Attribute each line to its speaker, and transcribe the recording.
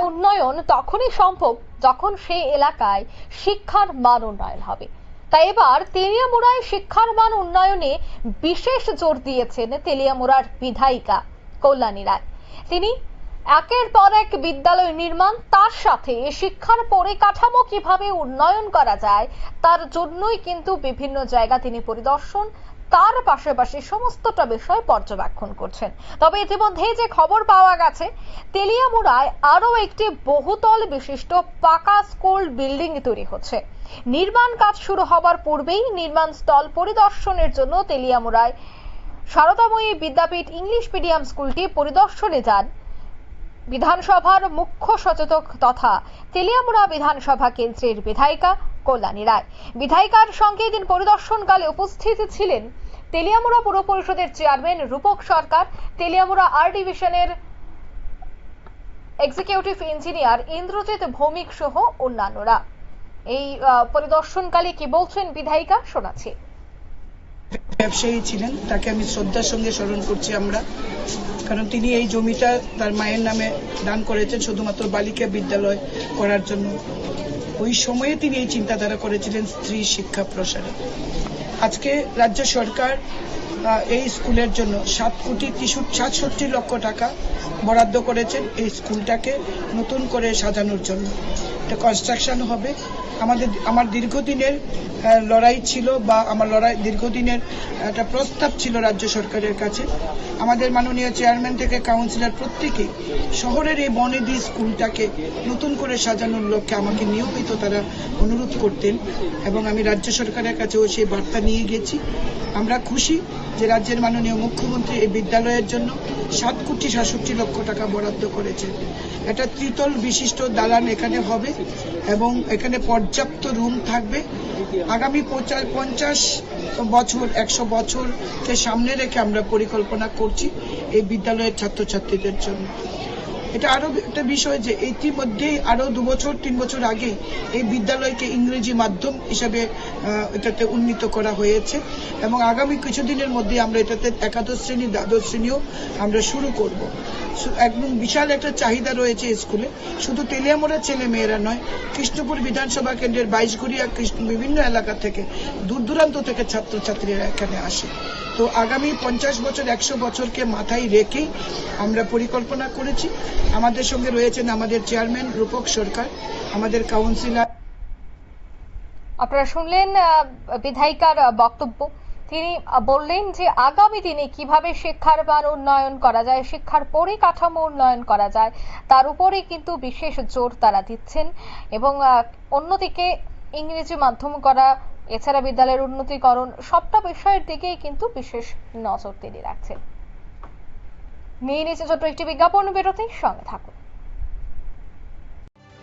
Speaker 1: উন্নয়ন তখনই সম্ভব যখন সেই এলাকায় শিক্ষার মান উন্নয়ন হবে। তাই এবার তেলিয়ামুড়ায় শিক্ষার মান উন্নয়নে বিশেষ জোর দিয়েছেন তেলিয়ামুড়ার বিধায়িকা কল্যাণী রায়। তিনি একের পর এক বিদ্যালয় নির্মাণ, তার সাথে শিক্ষার পরিকাঠামো কিভাবে উন্নয়ন করা যায় তার জন্যই কিন্তু বিভিন্ন জায়গা তিনি পরিদর্শন, তার পাশাপাশি সমস্তটা বিষয় পর্যবেক্ষণ করছেন। তবে ইতিমধ্যে যে খবর পাওয়া গেছে, তেলিয়ামুড়ায় আরো একটি বহুতল বিশিষ্ট পাকা স্কুল বিল্ডিং তৈরি হচ্ছে। নির্মাণ কাজ শুরু হবার পূর্বেই নির্মাণ স্থল পরিদর্শনের জন্য তেলিয়ামুড়ায় সারদাময়ী বিদ্যাপীঠ ইংলিশ মিডিয়াম স্কুলটি পরিদর্শনে যান বিধানসভার মুখ্য সচেতক তথা তেলিয়ামুড়া বিধানসভা কেন্দ্রের বিধায়িকা কল্যাণী রায়। বিধায়িকার সঙ্গে দিন পরিদর্শনকালে উপস্থিত ছিলেন তেলিয়ামুড়া পুর পরিষদের চেয়ারম্যান রূপক সরকার, তেলিয়ামুড়া আর ডিভিশনের এক্সিকিউটিভ ইঞ্জিনিয়ার ইন্দ্রজিৎ ভৌমিক সহ অন্যান্যরা। এই পরিদর্শনকালে কি বলছেন বিধায়িকা শোনাচ্ছি।
Speaker 2: ব্যবসায়ী ছিলেন, তাকে আমি শ্রদ্ধার সঙ্গে স্মরণ করছি আমরা, কারণ তিনি এই জমিটা তার মায়ের নামে দান করেছেন শুধুমাত্র বালিকা বিদ্যালয় করার জন্য। ওই সময়ে তিনি এই চিন্তাধারা করেছিলেন স্ত্রী শিক্ষা প্রসারে। আজকে রাজ্য সরকার এই স্কুলের জন্য 7,67,00,000 টাকা বরাদ্দ করেছেন এই স্কুলটাকে নতুন করে সাজানোর জন্য। এটা কনস্ট্রাকশন হবে। আমার দীর্ঘদিনের লড়াই ছিল বা আমার দীর্ঘদিনের একটা প্রস্তাব ছিল রাজ্য সরকারের কাছে। আমাদের মাননীয় চেয়ারম্যান থেকে কাউন্সিলর প্রত্যেকেই শহরের এই বনেদি স্কুলটাকে নতুন করে সাজানোর লক্ষ্যে আমাকে নিয়মিত তারা অনুরোধ করতেন এবং আমি রাজ্য সরকারের কাছেও সেই বার্তা নিয়ে গেছি। আমরা খুশি যে রাজ্যের মাননীয় মুখ্যমন্ত্রী এই বিদ্যালয়ের জন্য 7,67,00,000 টাকা বরাদ্দ করেছেন। একটা ত্রিতল বিশিষ্ট দালান এখানে হবে এবং এখানে পর্যাপ্ত রুম থাকবে। আগামী 50 বছর 100 বছরকে সামনে রেখে আমরা পরিকল্পনা করছি এই বিদ্যালয়ের ছাত্রছাত্রীদের জন্য। এটা আরো একটা বিষয় যে ইতিমধ্যেই আরো 2 বছর 3 বছর আগে এই বিদ্যালয়কে ইংরেজি মাধ্যম হিসেবে এটাতে উন্নীত করা হয়েছে এবং আগামী কিছুদিনের মধ্যে আমরা এটাতে একাদশ শ্রেণী দ্বাদশ শ্রেণীও আমরা শুরু করব। একদম বিশাল একটা চাহিদা রয়েছে স্কুলে। শুধু তেলিয়ামুড়ার ছেলে মেয়েরা নয়, কৃষ্ণপুর বিধানসভা কেন্দ্রের 22গড়িয়া বিভিন্ন এলাকা থেকে দূর দূরান্ত থেকে ছাত্রছাত্রীরা এখানে আসে। তো আগামী 50 বছর 100 বছরকে মাথায় রেখেই আমরা পরিকল্পনা করেছি। আমাদের সঙ্গে রয়েছেন আমাদের চেয়ারম্যান রূপক সরকার, আমাদের কাউন্সিলর।
Speaker 1: আপনারা শুনলেন বিধায়িকার বক্তব্য। তিনি বললেন যে আগামী দিনে কিভাবে শিক্ষার মান উন্নয়ন করা যায়, শিক্ষার পরিকাঠামো উন্নয়ন করা যায়, তার উপরে কিন্তু বিশেষ জোর তারা দিচ্ছেন এবং অন্যদিকে ইংরেজি মাধ্যম করা, এছাড়া বিদ্যালয়ের উন্নতিকরণ, সবটা বিষয়ের দিকেই কিন্তু বিশেষ নজর তিনি রাখছেন। নিয়ে নিচ্ছে ছোট্ট একটি বিজ্ঞাপন বিরতি, সঙ্গে থাকুন।